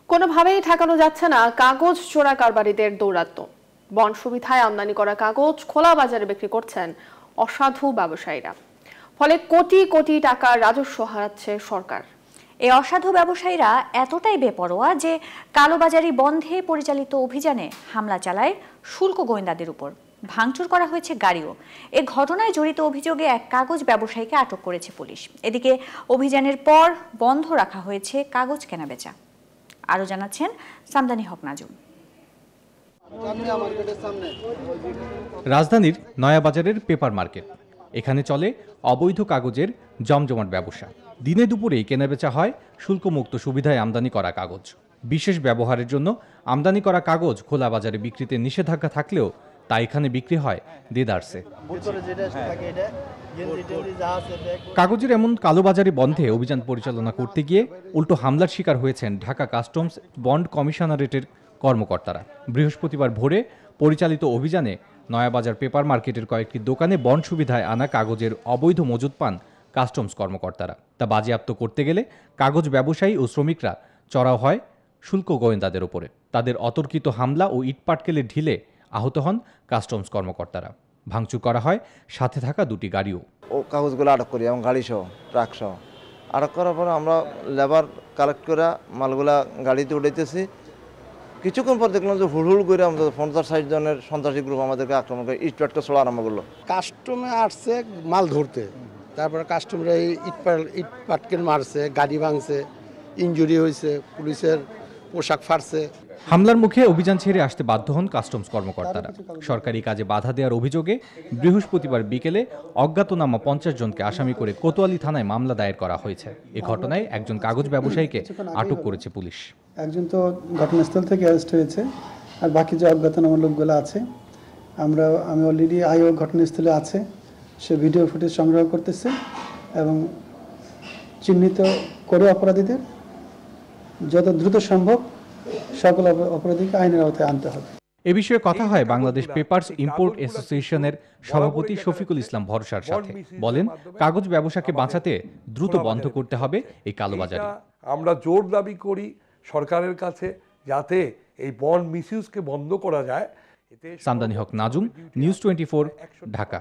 কোনোভাবেই ঠেকানো যাচ্ছে না কাগজ চোরা কারবারিদের দৌরাত্ম্য। বন্ড সুবিধায় আমদানি করা কাগজ খোলা বাজারে বিক্রি করছেন অসাধু ব্যবসায়ীরা, ফলে কোটি কোটি টাকার রাজস্ব হারাচ্ছে সরকার। এই অসাধু ব্যবসায়ীরা এতটাই বেপরোয়া যে কালোবাজারি বন্ধে পরিচালিত অভিযানে হামলা চালায় শুল্ক গোয়েন্দাদের উপর। ভাঙচুর করা হয়েছে গাড়িও। এ ঘটনায় জড়িত অভিযোগে এক কাগজ ব্যবসায়ীকে আটক করেছে পুলিশ। এদিকে অভিযানের পর বন্ধ রাখা হয়েছে কাগজ কেনাবেচা। আরো জানাচ্ছেন সামদানি হক নাজুম। রাজধানীর নয়াবাজারের পেপার মার্কেট, এখানে চলে অবৈধ কাগজের জমজমাট ব্যবসা। দিনে দুপুরেই কেনাবেচা হয় শুল্কমুক্ত সুবিধায় আমদানি করা কাগজ। বিশেষ ব্যবহারের জন্য আমদানি করা কাগজ খোলা বাজারে বিক্রিতে নিষেধাজ্ঞা থাকলেও তা এখানে বিক্রি হয় দেদারসে। কাগজের এমন কালোবাজারি বন্ধে অভিযান পরিচালনা করতে গিয়ে উল্টো হামলার শিকার হয়েছেন ঢাকা কাস্টমস বন্ড কমিশনারেটের কর্মকর্তারা। বৃহস্পতিবার ভোরে পরিচালিত অভিযানে নয়াবাজার পেপার মার্কেটের কয়েকটি দোকানে বন্ড সুবিধায় আনা কাগজের অবৈধ মজুত পান কাস্টমস কর্মকর্তারা। তা বাজেয়াপ্ত করতে গেলে কাগজ ব্যবসায়ী ও শ্রমিকরা চড়াও হয় শুল্ক গোয়েন্দাদের ওপরে। তাদের অতর্কিত হামলা ও ইটপাটকেলের ঢিলে আহত হন কাস্টমস কর্মকর্তারা। ভাঙচুর করা হয় সাথে থাকা দুটি গাড়িও। ও কাগজগুলো আটক করি এবং গাড়ি সহ ট্রাক সহ আটক করার পর আমরা লেবার কালেক্ট করে মালগুলা গাড়িতে উঠাইতেছি। কিছুক্ষণ পর দেখলাম যে হুড়হুড় করে আমাদের 50-60 জনের সন্ত্রাসী গ্রুপ আমাদেরকে আক্রমণ করে ইটপাটকে ছোড়া আরম্ভ করলো। কাস্টমে আসছে মাল ধরতে, তারপরে কাস্টমাররা ইট পাটকেল মারছে, গাড়ি ভাঙছে, ইনজুরি হয়েছে, পুলিশের পোশাক ফাড়ছে। হামলার মুখে অভিযান ছেড়ে আসতে বাধ্য হন কাস্টমস কর্মকর্তারা। সরকারি কাজে বাধা দেওয়ার অভিযোগে বৃহস্পতিবার বিকেলে অজ্ঞাতনামা 50 জনকে আসামি করে কোতোয়ালি থানায় মামলা দায়ের করা হয়েছে। এ ঘটনায় একজন কাগজ ব্যবসায়ীকে আটক করেছে পুলিশ। একজন তো ঘটনাস্থল থেকে অ্যারেস্ট হয়েছে, আর বাকি যে অজ্ঞাতনামা লোকগুলো আছে আমি অলরেডি আইও ঘটনাস্থলে আছে, সে ভিডিও ফুটেজ সংগ্রহ করতেছে এবং চিহ্নিত করে অপরাধীদের যত দ্রুত সম্ভব সকল অপরাধীকে আইনের আওতায় আনতে হবে। এ বিষয়ে কথা হয় বাংলাদেশ পেপারস ইম্পোর্ট অ্যাসোসিয়েশনের সভাপতি শফিকুল ইসলাম ভরসার সাথে। বলেন, কাগজ ব্যবসাকে বাঁচাতে দ্রুত বন্ধ করতে হবে এই কালোবাজারি। আমরা জোর দাবি করি সরকারের কাছে যাতে এই বন্ড মিসইউজকে বন্ধ করা যায়। সামদানি হক নাজুম, নিউজ 24, ঢাকা।